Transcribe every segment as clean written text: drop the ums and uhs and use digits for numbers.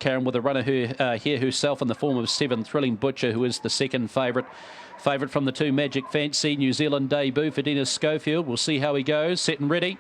Karen, with a runner here herself in the form of 7, Thrilling Butcher, who is the second favourite. Favourite from the 2, Magic Fancy, New Zealand debut for Dennis Schofield. We'll see how he goes. Set and ready.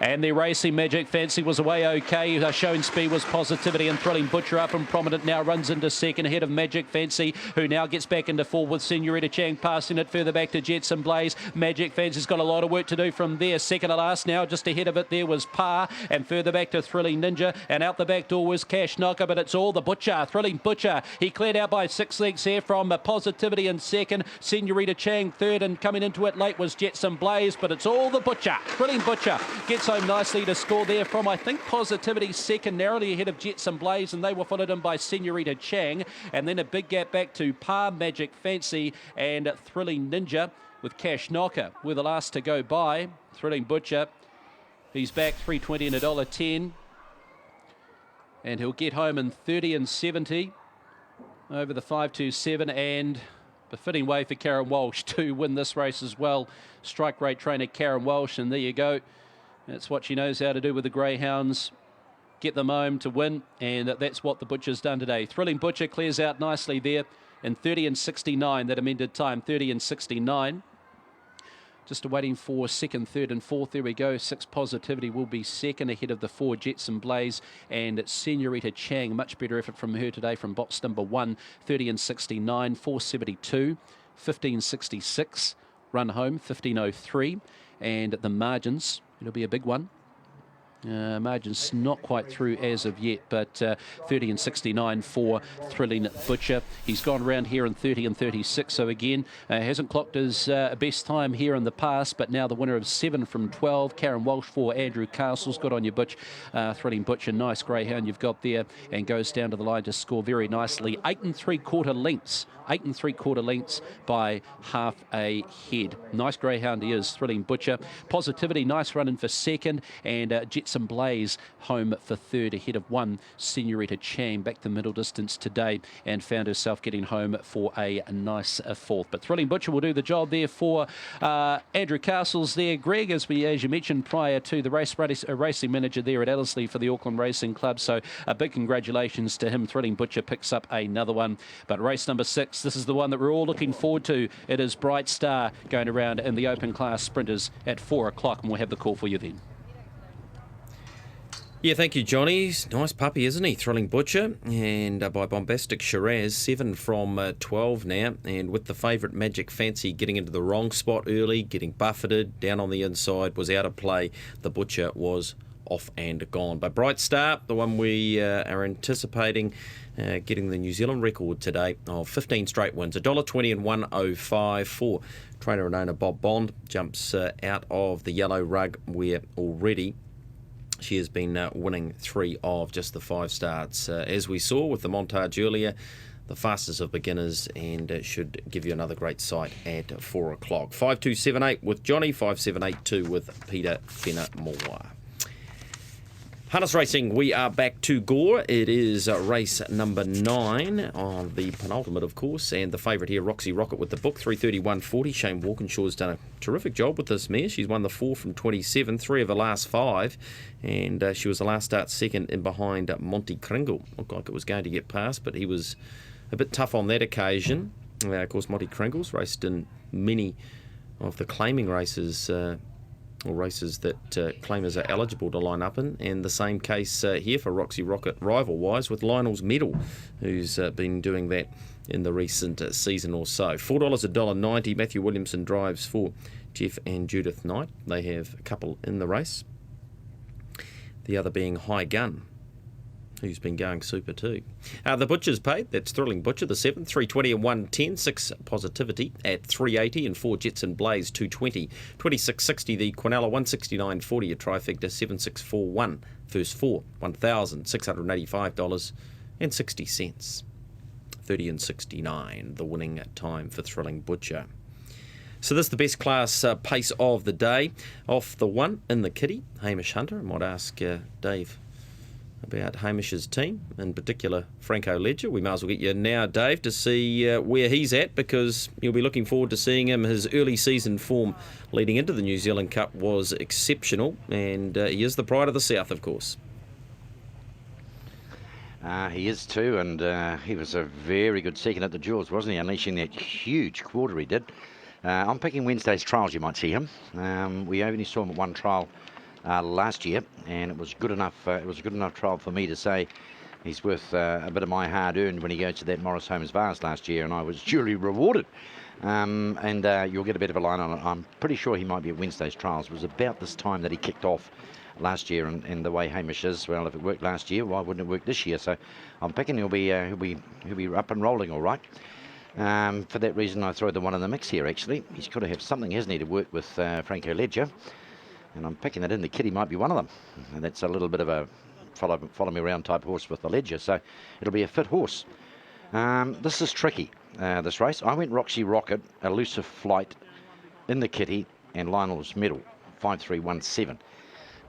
And the racing Magic Fancy was away okay. Showing speed was Positivity, and Thrilling Butcher up and prominent now runs into second ahead of Magic Fancy, who now gets back into fourth with Senorita Chang passing it further back to Jetson Blaze. Magic Fancy's got a lot of work to do from there. Second to last now, just ahead of it there was Par, and further back to Thrilling Ninja, and out the back door was Cash Knocker, but it's all the Butcher. Thrilling Butcher, he cleared out by 6 lengths here from Positivity in second, Senorita Chang third, and coming into it late was Jetson Blaze, but it's all the Butcher. Thrilling Butcher gets home nicely to score there from, I think, Positivity second, narrowly ahead of Jetson Blaze, and they were followed in by Senorita Chang, and then a big gap back to Par, Magic Fancy and Thrilling Ninja, with Cash Knocker were the last to go by. Thrilling Butcher, he's back $3.20 and $1.10, and he'll get home in 30 and 70 over the 527, and befitting way for Karen Walsh to win this race as well. Strike rate trainer Karen Walsh, and there you go. That's what she knows how to do with the greyhounds. Get them home to win, and that's what the Butcher's done today. Thrilling Butcher clears out nicely there in 30 and 69, that amended time, 30 and 69. Just waiting for second, third and fourth. There we go. 6, Positivity will be second ahead of the 4, Jetson Blaze and Senorita Chang. Much better effort from her today from box number 1, 30 and 69, 472, 1566. Run home, 1503. And the margins, it'll be a big one. Margins not quite through as of yet, but 30 and 69 for Thrilling Butcher. He's gone around here in 30 and 36, so again, hasn't clocked his best time here in the past, but now the winner of 7 from 12, Karen Walsh for Andrew Castles. Good on you, Butch. Thrilling Butcher, nice greyhound you've got there, and goes down to the line to score very nicely. 8 3/4 lengths. 8 3/4 lengths by half a head. Nice greyhound he is, Thrilling Butcher. Positivity, nice run in for second, and Jetson Blaze home for third ahead of 1, Senorita Chang, back the middle distance today, and found herself getting home for a nice fourth. But Thrilling Butcher will do the job there for Andrew Castles there. Greg, as you mentioned prior to the racing manager there at Ellerslie for the Auckland Racing Club, so a big congratulations to him. Thrilling Butcher picks up another one. But race number 6, this is the one that we're all looking forward to. It is Bright Star going around in the open class sprinters at 4 o'clock, and we'll have the call for you then. Yeah, thank you, Johnny. Nice puppy, isn't he? Thrilling Butcher, and by Bombastic Shiraz, 7 from 12 now, and with the favourite Magic Fancy getting into the wrong spot early, getting buffeted, down on the inside, was out of play. The Butcher was off and gone. But Bright Star, the one we are anticipating getting the New Zealand record today of 15 straight wins, $1.20 and 105 for trainer and owner Bob Bond. Jumps out of the yellow rug where already she has been winning 3 of just the 5 starts. As we saw with the montage earlier, the fastest of beginners, and should give you another great sight at 4 o'clock. 5278 with Johnny, 5782 with Peter Fenimore. Harness racing, we are back to Gore. It is race number 9 on the penultimate, of course, and the favourite here, Roxy Rocket with the book, 3:31.40. Shane Walkinshaw's done a terrific job with this mare. She's won the 4 from 27, 3 of the last 5, and she was the last start second in behind Monty Kringle. Looked like it was going to get past, but he was a bit tough on that occasion. Of course, Monty Kringle's raced in many of the claiming races, or races that claimers are eligible to line up in, and the same case here for Roxy Rocket rival-wise with Lionel's Medal, who's been doing that in the recent season or so. $4 $1.90. Matthew Williamson drives for Jeff and Judith Knight. They have a couple in the race. The other being High Gun, who's been going super too. The Butcher's paid. That's Thrilling Butcher, the 7th, 3:20 and 110. 6 Positivity at 380, and 4 Jetson Blaze, 220. 26.60 the Quinella, 169.40 a trifecta, 7641. First 4, $1,685.60. 30 and 69, the winning time for Thrilling Butcher. So this is the best class pace of the day. Off the 1 in the kitty, Hamish Hunter. I might ask Dave about Hamish's team, in particular Franco Ledger. We might as well get you now, Dave, to see where he's at, because you'll be looking forward to seeing him. His early season form leading into the New Zealand Cup was exceptional, and he is the pride of the South, of course. He is too, and he was a very good second at the Jaws, wasn't he? Unleashing that huge quarter he did. I'm picking Wednesday's trials. You might see him. We only saw him at one trial last year, and it was good enough. It was a good enough trial for me to say he's worth a bit of my hard-earned when he goes to that Morris Holmes Vase last year, and I was duly rewarded. You'll get a bit of a line on it. I'm pretty sure he might be at Wednesday's trials. It was about this time that he kicked off last year, and the way Hamish is, well, if it worked last year, why wouldn't it work this year? So I'm picking he'll be up and rolling all right. For that reason, I throw the one in the mix here. Actually, he's got to have something, hasn't he, to work with Franco Ledger, and I'm picking that in. The Kitty might be one of them, and that's a little bit of a follow me around type horse with the Ledger, so it'll be a fit horse. This is tricky, this race. I went Roxy Rocket, Elusive Flight, in the Kitty, and Lionel's Medal, 5-3-1-7.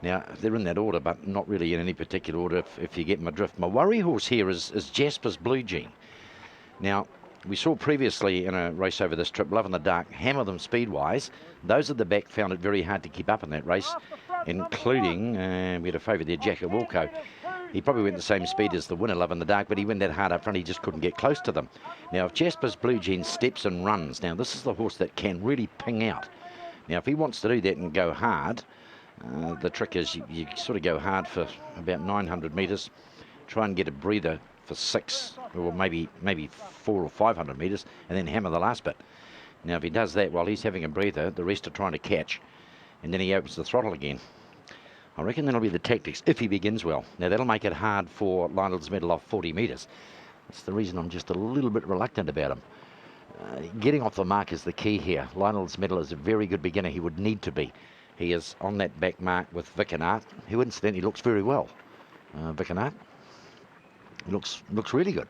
Now, they're in that order, but not really in any particular order if you get my drift. My worry horse here is Jasper's Blue Jean. Now, we saw previously in a race over this trip, Love in the Dark, hammer them speed-wise. Those at the back found it very hard to keep up in that race, including, we had a favourite there, Jack Wilco. He probably went the same speed as the winner, Love in the Dark, but he went that hard up front, he just couldn't get close to them. Now, if Jasper's Blue Jean steps and runs, now this is the horse that can really ping out. Now, if he wants to do that and go hard, the trick is you sort of go hard for about 900 metres, try and get a breather for 6 or maybe 400 or 500 metres, and then hammer the last bit. Now, if he does that while he's having a breather, the rest are trying to catch, and then he opens the throttle again. I reckon that'll be the tactics if he begins well. Now, that'll make it hard for Lionel's Medal off 40 metres. That's the reason I'm just a little bit reluctant about him. Getting off the mark is the key here. Lionel's Medal is a very good beginner. He would need to be. He is on that back mark with Vic and Art, who incidentally looks very well. Vic and Art looks really good.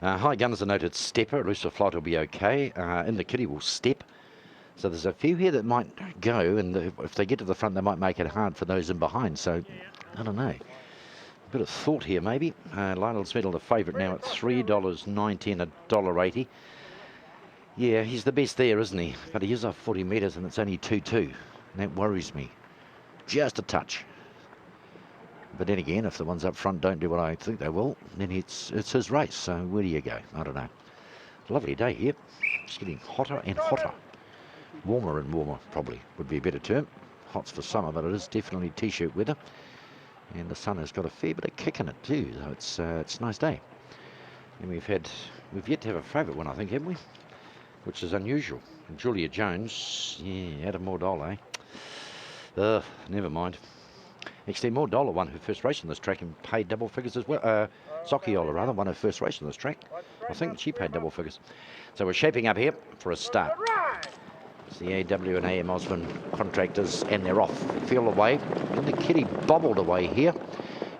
High Gun is a noted stepper. Elusive Flight will be okay. In the Kitty will step. So there's a few here that might go, and if they get to the front, they might make it hard for those in behind. So, I don't know. A bit of thought here, maybe. Lionel's Medal, the favourite now at $3.90 and $1.80. Yeah, he's the best there, isn't he? But he is off 40 metres, and it's only 2-2. That worries me. Just a touch. But then again, if the ones up front don't do what I think they will, then it's his race. So where do you go? I don't know. Lovely day here. It's getting hotter and hotter. Warmer and warmer, probably, would be a better term. Hot's for summer, but it is definitely T-shirt weather. And the sun has got a fair bit of kick in it too. So it's a nice day. And we've yet to have a favourite one, I think, haven't we? Which is unusual. And Julia Jones, yeah, Adam Mordola, never mind. Actually, Mordola won her first race on this track and paid double figures as well. Socchiola, rather, won her first race on this track. I think she paid double figures. So we're shaping up here for a start. It's the AW and AM Osborne contractors, and they're off. Feel away. And the Kitty bobbled away here.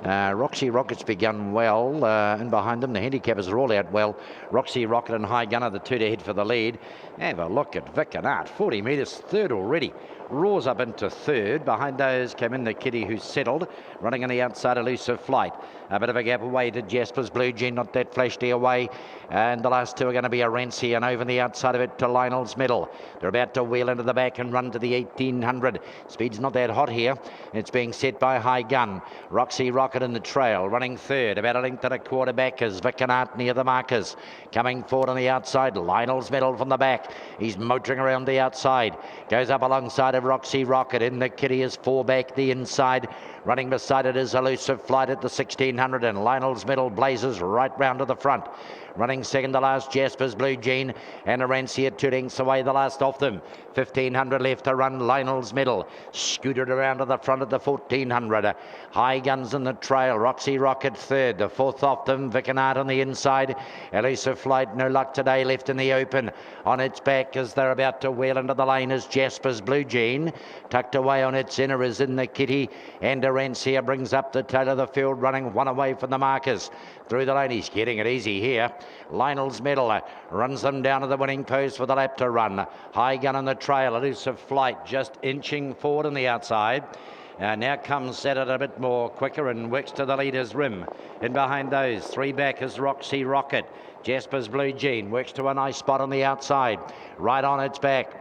Roxy Rocket's begun well. In behind them, the handicappers are all out well. Roxy Rocket and High Gunner, the two to head for the lead. Have a look at Vic and Art, 40 metres, third already. Roars up into third. Behind those came in the Kitty, who's settled. Running on the outside, Elusive Flight. A bit of a gap away to Jasper's Blue Jean, not that flashy away. And the last two are going to be Arenci, and over the outside of it to Lionel's Medal. They're about to wheel into the back and run to the 1800. Speed's not that hot here. It's being set by High Gun. Roxy Rocket in the trail, running third. About a length and a quarter back is Vic and Art near the markers. Coming forward on the outside, Lionel's Medal from the back. He's motoring around the outside. Goes up alongside of Roxy Rocket. In the Kitty is four back the inside. Running beside it is Elusive Flight at the 1600, and Lionel's Medal blazes right round to the front. Running second to last, Jasper's Blue Jean, and Aranci at 2 lengths away, the last off them. 1500 left to run, Lionel's Medal. Scooted around to the front at the 1400. High Guns in the trail, Roxy Rocket third. The fourth off them, Vic and Art on the inside. Elusive Flight, no luck today, left in the open. On its back as they're about to wheel into the lane is Jasper's Blue Jean. Tucked away on its inner is In the Kitty, and Aranci brings up the tail of the field, running one away from the markers. Through the lane, he's getting it easy here. Lionel's Medal runs them down to the winning post for the lap to run. High Gun on the trail, Elusive Flight just inching forward on the outside. Now comes Set It a bit more quicker and works to the leader's rim. In behind those, three back is Roxy Rocket. Jasper's Blue Jean works to a nice spot on the outside. Right on its back,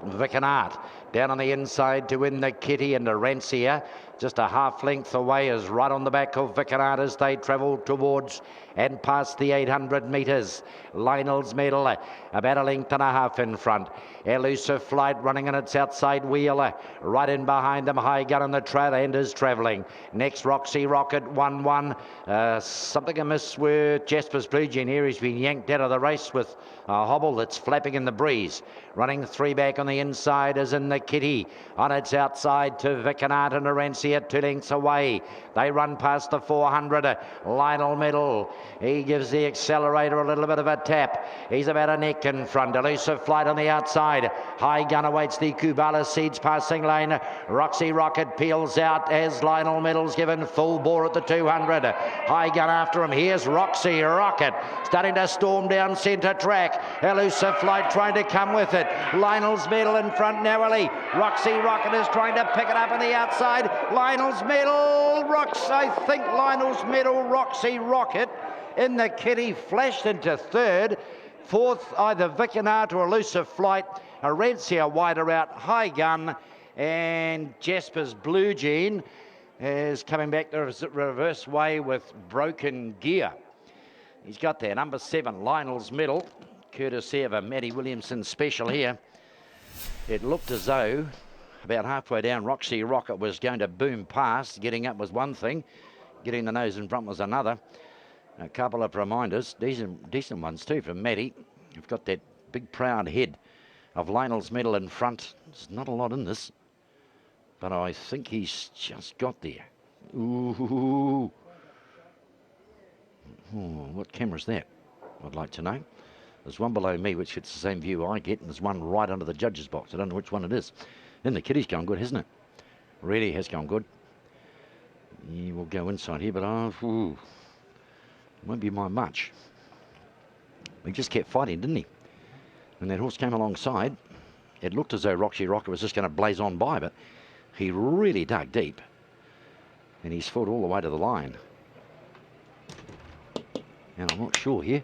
Vic and Art. Down on the inside to win the Kitty, and Arancia just a half length away is right on the back of Vicinard as they travel towards and past the 800 metres. Lionel's Medal about a length and a half in front. Elusive Flight running on its outside wheel. Right in behind them, High Gun on the trail and is travelling. Next, Roxy Rocket 1-1. Something amiss with Jasper's Blue Gene here. He's been yanked out of the race with a hobble that's flapping in the breeze. Running 3 back on the inside is in the Kitty. On its outside to Vicinard and Arancia 2 lengths away. They run past the 400. Lionel Medal. He gives the accelerator a little bit of a tap. He's about a neck in front. Elusive Flight on the outside. High Gun awaits the Kubala Seeds passing lane. Roxy Rocket peels out as Lionel Medal's given full bore at the 200. High Gun after him. Here's Roxy Rocket starting to storm down centre track. Elusive Flight trying to come with it. Lionel's Medal in front narrowly. Roxy Rocket is trying to pick it up on the outside. Lionel's Medal, Lionel's Medal, Roxy Rocket in the Kitty flashed into third. Fourth, either Vicinard or Elusive Flight. Arancia wider out, High Gun, and Jasper's Blue Gene is coming back the reverse way with Broken Gear. He's got there, number 7, Lionel's Medal, courtesy of a Matty Williamson special here. It looked as though about halfway down, Roxy Rocket was going to boom past. Getting up was one thing, getting the nose in front was another. A couple of reminders, decent ones too from Matty. You've got that big proud head of Lionel's Medal in front. There's not a lot in this, but I think he's just got there. Ooh. Oh, what camera's that? I'd like to know. There's one below me which gets the same view I get, and there's one right under the judge's box. I don't know which one it is. Then the Kitty's going good, hasn't it? Really has gone good. He will go inside here, but it won't be my much. He just kept fighting, didn't he? When that horse came alongside, it looked as though Roxy Rocket was just going to blaze on by, but he really dug deep. And he's fought all the way to the line. And I'm not sure here.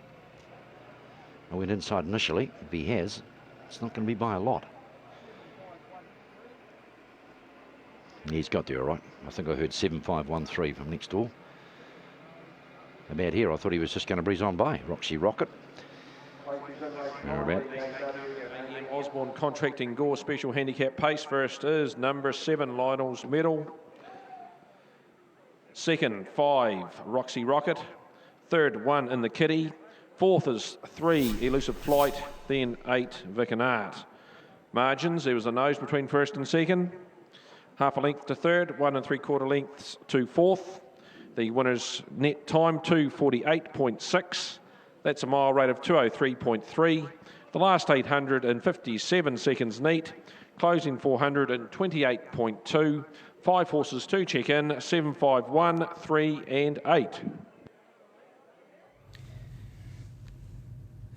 I went inside initially. If he has, it's not going to be by a lot. He's got there all right. I think I heard 7513 from next door. About here, I thought he was just going to breeze on by. Roxy Rocket. About. Osborne Contracting Gore Special Handicap Pace. First is number 7, Lionel's Medal. Second, 5, Roxy Rocket. Third, 1 in the Kitty. Fourth is 3, Elusive Flight. Then 8, Vicinard. Margins, there was a nose between first and second. Half a length to third, 1 3/4 lengths to fourth. The winner's net time, 2:48.6. That's a mile rate of 2:03.3. The last 857 seconds neat. Closing 428.2. 5 horses to check in, 7, 5, 1, 3 and 8.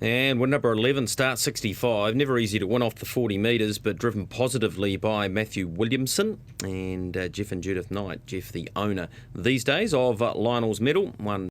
And win number 11, Start 65. Never easy to win off the 40 metres, but driven positively by Matthew Williamson and Jeff and Judith Knight. Jeff, the owner these days of Lionel's Medal, won